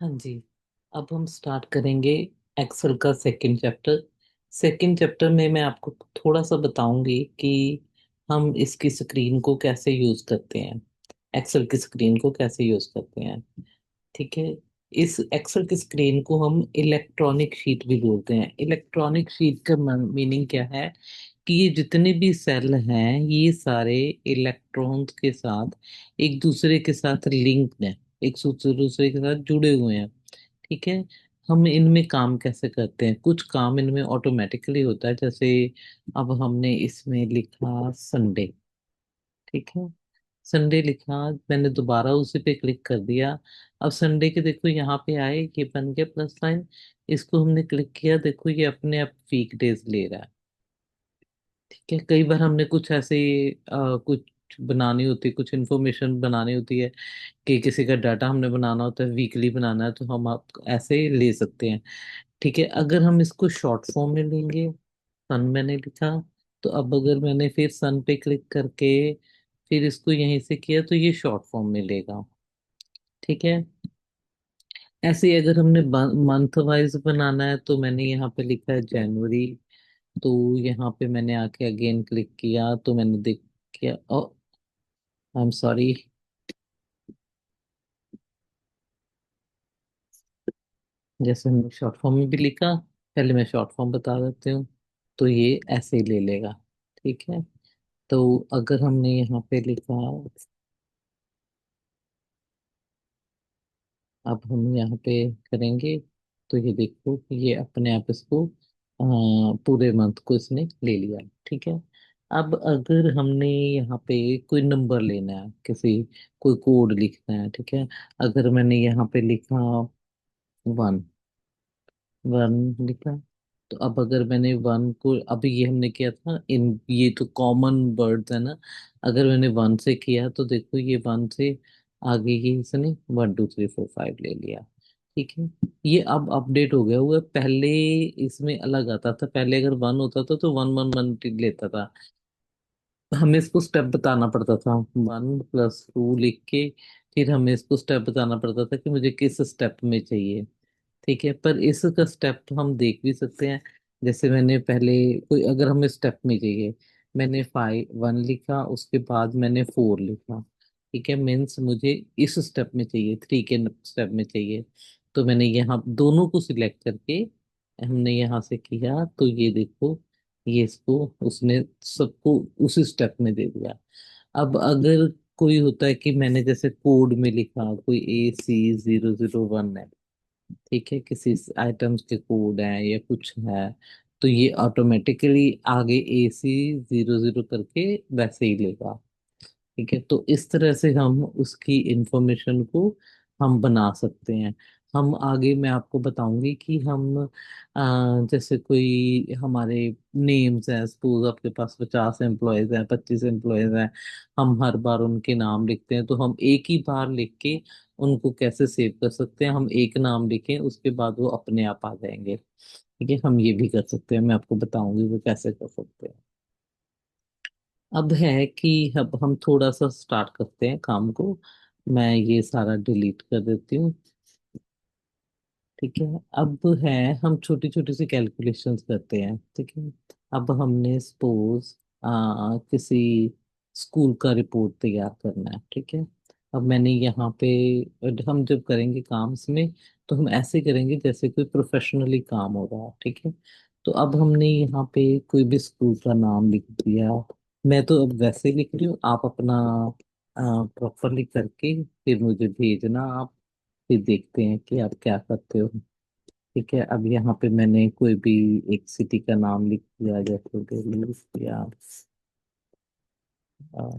हाँ जी। अब हम स्टार्ट करेंगे एक्सेल का सेकंड चैप्टर। सेकंड चैप्टर में मैं आपको थोड़ा सा बताऊंगी कि हम इसकी स्क्रीन को कैसे यूज करते हैं। एक्सेल की स्क्रीन को कैसे यूज करते हैं। ठीक है। इस एक्सेल की स्क्रीन को हम इलेक्ट्रॉनिक शीट भी बोलते हैं। इलेक्ट्रॉनिक शीट का मीनिंग क्या है कि ये जितने भी सेल हैं ये सारे इलेक्ट्रॉन्स के साथ एक दूसरे के साथ लिंक्ड हैं, एक दूसरे दूसरे के साथ जुड़े हुए हैं। ठीक है। हम इनमें काम कैसे करते हैं, कुछ काम इनमें ऑटोमेटिकली होता है। जैसे अब हमने इसमें लिखा संडे। ठीक है। संडे लिखा, मैंने दोबारा उसी पे क्लिक कर दिया। अब संडे के देखो यहाँ पे आए, ये बन गया प्लस साइन। इसको हमने क्लिक किया, देखो ये अपने आप वीक डेज ले रहा है। ठीक है। कई बार हमने कुछ ऐसे कुछ बनानी होती है, कुछ इन्फॉर्मेशन बनानी होती है कि किसी का डाटा हमने बनाना होता है, वीकली बनाना है, तो हम आप ऐसे ले सकते हैं। ठीक है। अगर हम इसको शॉर्ट फॉर्म में लेंगे, सन मैंने लिखा, तो अब अगर मैंने फिर सन पे क्लिक करके फिर इसको यहीं से किया तो ये शॉर्ट फॉर्म में लेगा। ठीक है। ऐसे ही अगर हमने मंथ वाइज बनाना है तो मैंने यहाँ पे लिखा है जनवरी। तो यहाँ पे मैंने आके अगेन क्लिक किया तो मैंने देख किया, ओ आई एम सॉरी। जैसे हमने शॉर्ट फॉर्म में भी लिखा, पहले मैं शॉर्ट फॉर्म बता देती हूँ, तो ये ऐसे ही ले लेगा। ठीक है। तो अगर हमने यहाँ पे लिखा, अब हम यहाँ पे करेंगे तो ये देखो कि ये अपने आप इसको पूरे मंथ को इसने ले लिया। ठीक है। अब अगर हमने यहाँ पे कोई नंबर लेना है, किसी कोई कोड लिखना है। ठीक है। अगर मैंने यहाँ पे लिखा वन, वन लिखा, तो अब अगर मैंने वन को, अभी ये हमने किया था इन, ये तो कॉमन वर्ड्स है ना। अगर मैंने वन से किया तो देखो ये वन से आगे ही इसने 1 2 3 4 5 ले लिया। ठीक है। ये अब अपडेट हो गया हुआ है। पहले इसमें अलग आता था, पहले अगर वन होता था तो 1 1 1 लेता था। हमें इसको स्टेप बताना पड़ता था, 1 + 2 लिख के फिर हमें इसको स्टेप बताना पड़ता था कि मुझे किस स्टेप में चाहिए। ठीक है। पर इसका स्टेप हम देख भी सकते हैं। जैसे मैंने पहले कोई, अगर हमें स्टेप में चाहिए, मैंने 5 1 लिखा, उसके बाद मैंने 4 लिखा। ठीक है। मीन्स मुझे इस स्टेप में चाहिए, 3 के स्टेप में चाहिए। तो मैंने यहाँ दोनों को सिलेक्ट करके हमने यहाँ से किया तो ये देखो, ये इसको उसने सबको उसी स्टेप में दे दिया। अब अगर कोई होता है कि मैंने जैसे कोड में लिखा कोई AC 001 है। ठीक है। किसी आइटम्स के कोड हैं या कुछ है, तो ये ऑटोमेटिकली आगे AC 00 करके वैसे ही लेगा। ठीक है। तो इस तरह से हम उसकी इंफॉर्मेशन को हम बना सकते हैं। हम आगे मैं आपको बताऊंगी कि हम जैसे कोई हमारे नेम्स हैं, सपोज आपके पास 50 एम्प्लॉयज हैं, 25 एम्प्लॉयज हैं, हम हर बार उनके नाम लिखते हैं, तो हम एक ही बार लिख के उनको कैसे सेव कर सकते हैं। हम एक नाम लिखें उसके बाद वो अपने आप आ जाएंगे। ठीक है। हम ये भी कर सकते हैं, मैं आपको बताऊंगी वो कैसे कर सकते हैं। अब है कि अब हम थोड़ा सा स्टार्ट करते हैं काम को। मैं ये सारा डिलीट कर देती हूँ। ठीक है। अब है, हम छोटी छोटी सी कैलकुलेशंस करते हैं। ठीक है। अब हमने सपोज किसी स्कूल का रिपोर्ट तैयार करना है। ठीक है। अब मैंने यहाँ पे, हम जब करेंगे काम इसमें तो हम ऐसे करेंगे जैसे कोई प्रोफेशनली काम हो रहा है। ठीक है। तो अब हमने यहाँ पे कोई भी स्कूल का नाम लिख दिया। मैं तो अब वैसे ही लिख रही हूँ, आप अपना प्रॉपरली करके फिर मुझे भेजना आप, फिर देखते हैं कि आप क्या करते हो। ठीक है। अब यहाँ पे मैंने कोई भी एक सिटी का नाम लिख दिया, जैसे दिल्ली लिख दिया। अ,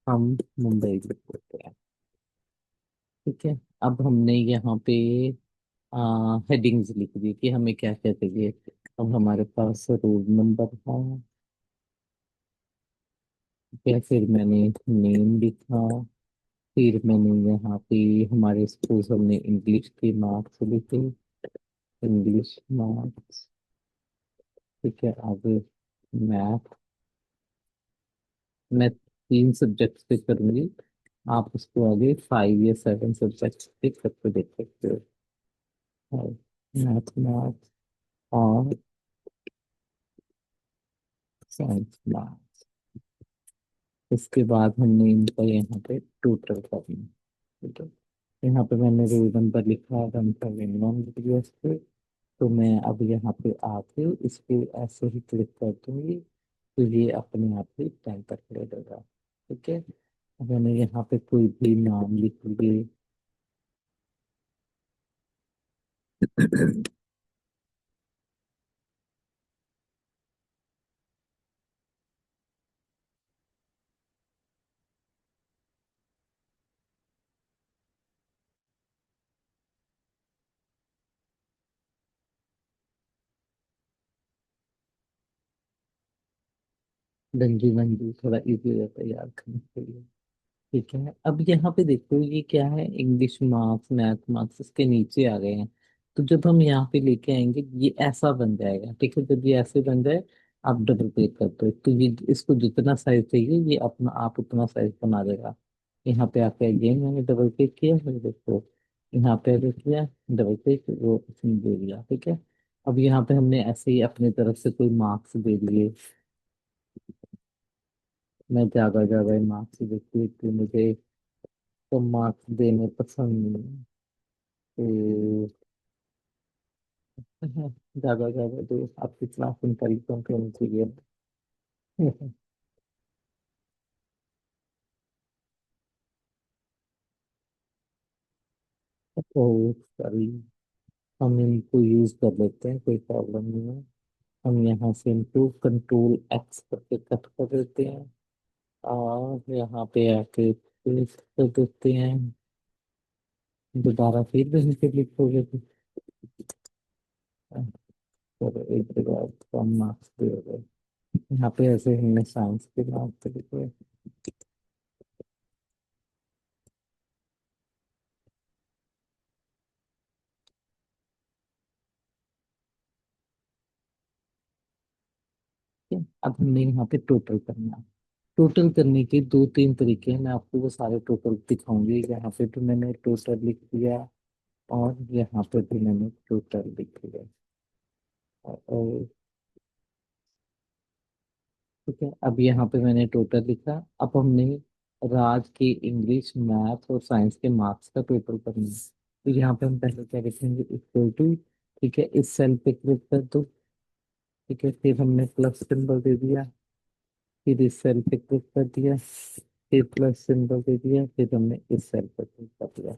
हम मुंबई लिख देते हैं। ठीक है। अब हमने यहाँ पे हेडिंग्स लिख दी कि हमें क्या क्या चाहिए। अब हमारे पास रोल नंबर है, या फिर मैंने नेम लिखा, फिर मैंने यहाँ पे हमारे सपोज हमने इंग्लिश के मार्क्स लिखे, इंग्लिश मार्क्स। ठीक है। आगे मैथ, मैं 3 सब्जेक्ट्स पे करूंगी। आप उसको आगे 5 या 7 सब्जेक्ट देख सकते देख सकते हो। मैथ मैथ और साइंस मैथ। उसके बाद हमने इनका यहाँ पे टोटल करना। ठीक है, यहाँ पे मैंने रोल नंबर लिखा है 171 पे। तो मैं अब यहाँ पे आके इसको ऐसे ही क्लिक कर दूंगी, तो ये अपने आप ही टाइम तक ले लेगा। ठीक है, अब मैंने यहाँ पे कोई भी नाम लिख लिए। डंजी मंजी थोड़ा इजी रहता है याद करने के लिए। ठीक है, अब यहाँ पे देखो ये क्या है, इंग्लिश मार्क्स मैथ मार्क्स इसके नीचे आ गए हैं। तो जब हम यहाँ पे लेके आएंगे ये ऐसा बन जाएगा। ठीक है, जब ये ऐसे बन जाए आप डबल क्लिक कर दो, तो ये इसको जितना साइज चाहिए ये अपना आप उतना साइज बना देगा। यहाँ पे आके अगेन मैंने डबल क्लिक किया, फिर देखो यहाँ पे अगर किया डबल क्लिक, वो उसने दे दिया। ठीक है, अब यहाँ पे हमने ऐसे ही अपनी तरफ से कोई मार्क्स दे दिए। मैं ज्यादा ज्यादा मार्क्स देखती हूँ कि मुझे तो मार्क्स देने पसंद नहीं है। तो ज्यादा ज्यादा तो आपकी क्लास में परिश्रम करनी चाहिए। तो सॉरी, हम इनको यूज कर लेते हैं, कोई प्रॉब्लम नहीं है। हम यहाँ से इनको कंट्रोल X करके कट कर देते हैं, और यहाँ पे आके पेस्ट कर देते हैं। दोबारा फिर वहीं पे लिखोगे तो चलो एक जगह कम मार्क्स दे गए। यहाँ पे ऐसे हमने साइंस के मार्क्स लिखे। ठीक है, अब हमने यहाँ पे टोटल करना है। टोटल करने के 2-3 तरीके हैं, मैं आपको वो सारे टोटल दिखाऊंगी। यहाँ पे तो मैंने टोटल लिख दिया, और यहाँ पे भी मैंने टोटल लिख दिया। और ठीक है, अब यहाँ पे मैंने टोटल लिखा। अब हमने राज के इंग्लिश मैथ और साइंस के मार्क्स का टोटल करना है। तो यहाँ पे हम पहले क्या लिखेंगे, इक्वल टू। ठीक है, इस सेल पे क्लिक कर दो। ठीक है, फिर हमने प्लस सिंबल दे दिया, फिर इस सेल पे क्लिक कर दिया, फिर प्लस सिंबल दे दिया, फिर हमने इस सेल पे क्लिक कर दिया,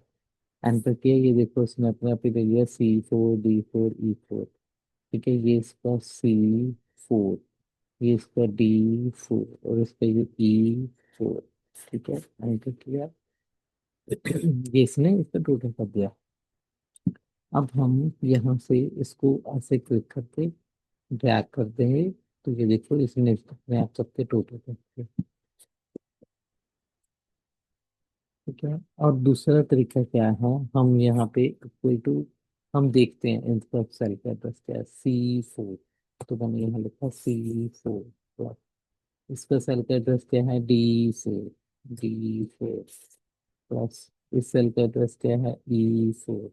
एंटर किया। ये देखो उसने अपने आप ही दे दिया C4 D4 E4। ठीक है, ये इसका C4, ये इसका D4, और इसका ये E4। ठीक है, एंटर किया। ये इसने इसका टोटल कर दिया। अब हम यहाँ से इसको ऐसे क्लिक करके ड्रैग कर देंगे, तो ये देखो इसने अपने आप सबके टोटल कर दिया। ठीक है, और दूसरा तरीका क्या है, हम यहाँ पे इक्वल टू, हम देखते हैं इनका सेल का एड्रेस क्या है, C4। तो मैंने यहाँ लिखा C4, इसका सेल का एड्रेस क्या है, D4 प्लस इस सेल का एड्रेस क्या है, E4।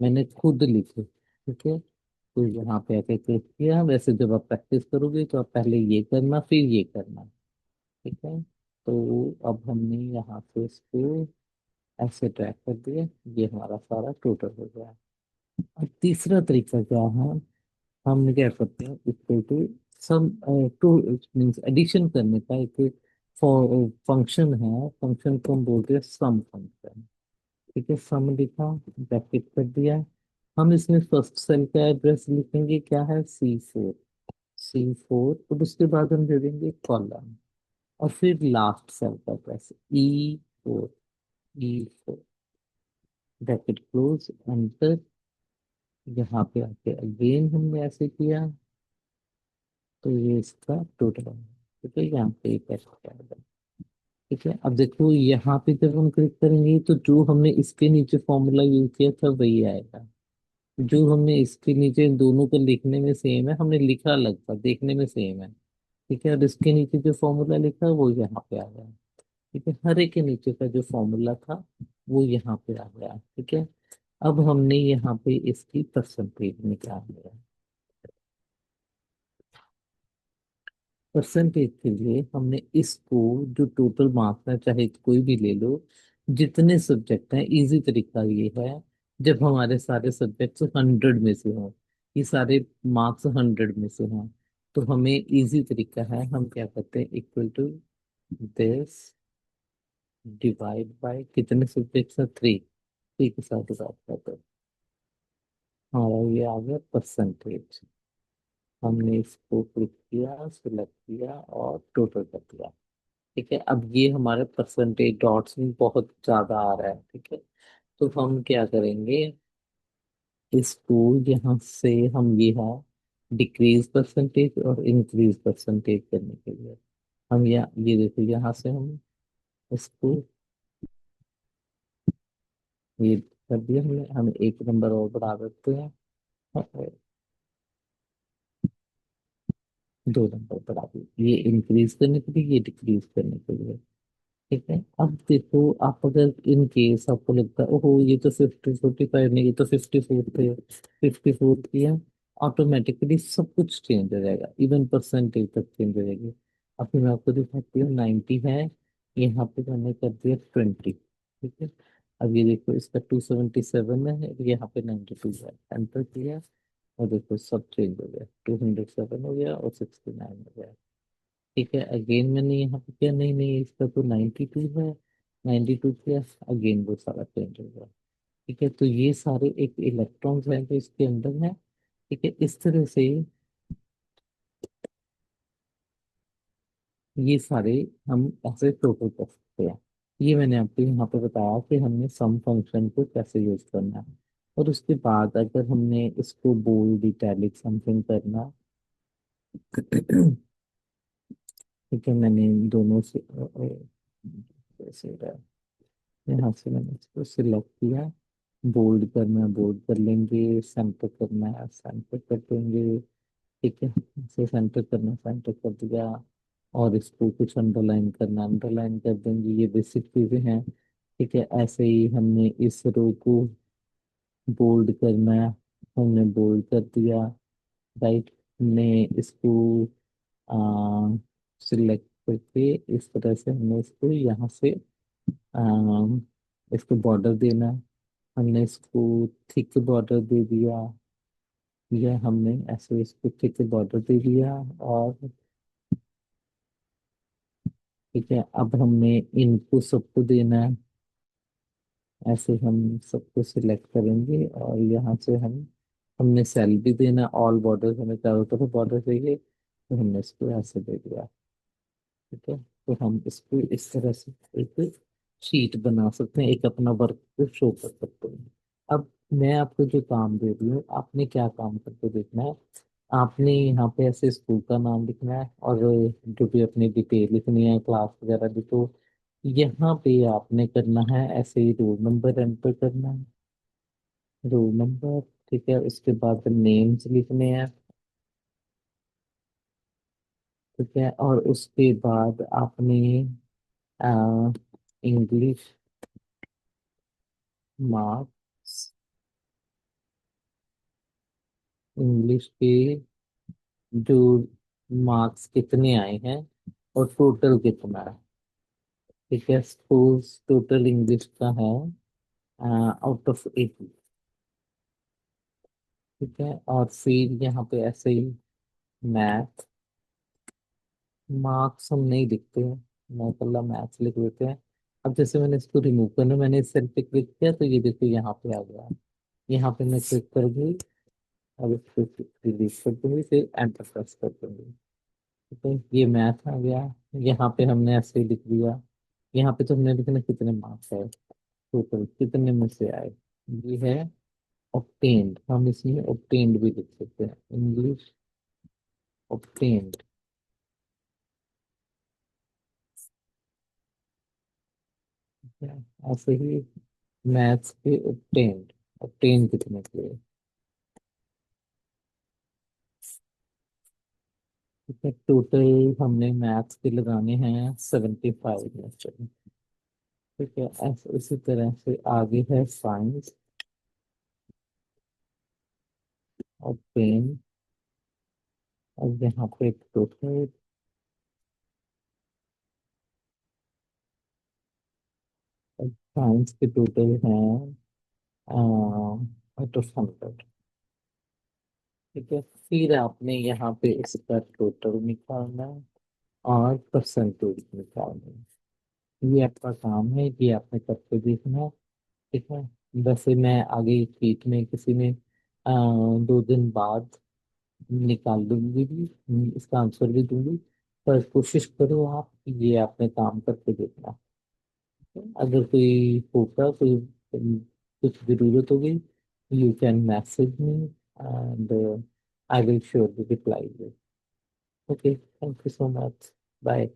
मैंने खुद लिखे। ठीक है, तो यहाँ पे आके क्लिक किया। वैसे जब आप प्रैक्टिस करोगे तो आप पहले ये करना फिर ये करना। ठीक है, तो अब हमने यहाँ से इसको ऐसे ट्रैक कर दिया, ये हमारा सारा टोटल हो गया। अब तीसरा तरीका क्या है, हम क्या करते हैं, equal to sum, to means addition करने का एक फंक्शन है। फंक्शन को हम बोलते हैं सम फंक्शन। ठीक है, सम लिखा, ब्रैकेट कर दिया। हम इसमें फर्स्ट सेल का एड्रेस लिखेंगे क्या है, C4। और उसके बाद हम दे देंगे कॉलम, और फिर लास्ट सेल का address E4 bracket close, enter. यहाँ पे आके अगेन हमने ऐसे किया, तो ये इसका टोटल है। ठीक है, यहाँ पे एक ऐसा आएगा। ठीक है, अब देखो यहाँ पे जब हम क्लिक करेंगे तो जो हमने इसके नीचे फॉर्मूला यूज किया था वही आएगा। जो हमने इसके नीचे, दोनों को लिखने में सेम है, हमने लिखा अलग था, देखने में सेम है। ठीक है, और इसके नीचे जो फॉर्मूला लिखा है वो यहाँ पे आ गया। ठीक है, हर एक के नीचे का जो फॉर्मूला था वो यहाँ पे आ गया। ठीक है, अब हमने यहाँ पे इसकी परसेंटेज निकालनी है। परसेंटेज के लिए हमने इसको, जो टोटल मार्क्स है चाहे कोई भी ले लो, जितने सब्जेक्ट हैं, इजी तरीका ये है, जब हमारे सारे सब्जेक्ट्स 100 में से हों, ये सारे मार्क्स 100 में से हों, तो हमें इजी तरीका है, हम क्या करते हैं, equal to this divide by कितने सब्जेक्ट्स हैं, 3, 3 के साथ डिवाइड करते हैं, हमारा ये आ गया परसेंटेज। हमने इसको क्लिक किया, सिलेक्ट किया और टोटल कर दिया। ठीक है, अब ये हमारे परसेंटेज डॉट्स में बहुत ज्यादा आ रहा है। ठीक है, तो हम क्या करेंगे, इसको यहाँ से हम ये है डिक्रीज परसेंटेज और इंक्रीज परसेंटेज करने के लिए, हम ये देखो यहाँ से हम इसको ये कर दिया हमने, हम एक नंबर और बढ़ा देते हैं, और 2 नंबर बढ़ा दिए, ये इंक्रीज करने के लिए, ये डिक्रीज करने के लिए। ठीक है, अब देखो, आप अगर इन केस आपको लगता है ओहो ये तो 45 नहीं, ये तो 54 थे, 54 किया, ऑटोमेटिकली सब कुछ चेंज हो जाएगा, इवन परसेंटेज तक चेंज हो जाएगी। अभी मैं आपको दिखाती हूँ, 90 है, यहाँ पे मैंने कर दिया 20। ठीक है, अब ये देखो, इसका 277 है, यहाँ पे 92 है, एंटर किया, और देखो सब चेंज हो गया, 207 हो गया और 69 हो गया। ठीक है, अगेन मैंने यहाँ पे किया, नहीं नहीं इसका तो 92 है, 92 किया, अगेन वो सारा चेंज हो गया। ठीक है, तो ये सारे एक इलेक्ट्रॉन्स हैं जो इसके अंदर है। ठीक है, इस तरह से ये सारे हम ऐसे टोटल कर सकते हैं। ये मैंने आपको यहाँ पे बताया कि हमने सम फंक्शन को कैसे यूज करना है। और उसके बाद अगर हमने इसको बोल्ड इटैलिक समथिंग करना, ठीक है, मैंने इन दोनों से कैसे रहा, यहाँ से मैंने इसको सिलेक्ट किया, बोल्ड करना है बोल्ड कर लेंगे, सेंटर करना है सेंटर कर देंगे। ठीक है, इसे सेंटर करना सेंटर कर दिया, और इसको कुछ अंडरलाइन करना अंडरलाइन कर देंगे, ये बेसिक चीजें हैं। ठीक है, ऐसे ही हमने इस रो को बोल्ड करना है, हमने बोल्ड कर दिया, राइट, हमने इसको सिलेक्ट करके इस तरह से हमने इसको यहाँ से इसको बॉर्डर देना है, हमने इसको थिक बॉर्डर दे दिया, या हमने ऐसे इसको थिक बॉर्डर दे दिया, और ठीक है, अब हमने इनको सबको देना है, ऐसे हम सबको सिलेक्ट करेंगे, और यहाँ से हमने सेल भी देना, ऑल बॉर्डर हमें चारों तरफ बॉर्डर चाहिए, तो हमने इसको ऐसे दे दिया। ठीक है, तो हम इसको इस तरह से एक शीट बना सकते हैं, एक अपना वर्क को शो कर सकते हैं। अब मैं आपको जो काम दे रही हूँ, आपने क्या काम करके देखना है, आपने यहाँ पे ऐसे स्कूल का नाम लिखना है, और जो भी अपनी डिटेल लिखनी है, क्लास वगैरह भी, तो यहाँ पे आपने करना है ऐसे ही रोल नंबर एंटर करना है, रोल नंबर। ठीक है, उसके बाद नेम्स लिखने हैं। ठीक है, और उसके बाद आपने इंग्लिश मार्क्स, इंग्लिश के जो मार्क्स कितने आए हैं और टोटल कितना है। ठीक है, सपोज टोटल इंग्लिश का है आउट ऑफ 80। ठीक है, और फिर यहाँ पे ऐसे ही मैथ, मार्क्स हम नहीं लिखते हैं, मैं कल्ला मैथ्स लिख देते हैं। अब जैसे मैंने इसको रिमूव करना, मैंने इस सेल पे क्लिक किया, तो ये देखो यहाँ पे आ गया, यहाँ पे मैं क्लिक कर दी, अब इसको रिलीज कर दूंगी, फिर एंटर प्रेस कर दूंगी। ठीक है, ये मैथ आ गया, यहाँ पे हमने ऐसे ही लिख दिया, यहाँ पे तो हमने लिखना कितने मार्क्स है, टोटल कितने में से आए, ये है ऑब्टेन्ड, हम इसमें ऑब्टेन्ड भी लिख सकते हैं, इंग्लिश ऑब्टेन्ड। ऐसे ही मैथ्स के ऑब्टेन्ड, ऑब्टेन कितने के, ठीक है, टोटल हमने मैथ्स के लगाने हैं 75 में से। ठीक है, ऐसे इसी तरह से आगे है साइंस और पेन। और यहाँ पे टोटल साइंस के टोटल हैं 800। ठीक है, फिर आपने यहाँ पे इसका टोटल निकालना है और परसेंटेज निकालना है। ये आपका काम है, ये आपने करके देखना है। ठीक है, वैसे मैं आगे शीट में किसी में 2 दिन बाद निकाल दूंगी भी, इसका आंसर भी दूंगी। पर कोशिश करो आप, ये आपने काम करके देखना। अगर कोई होगा, कोई कुछ जरूरत होगी, you can message me and I will surely reply you. Okay, thank you so much. Bye.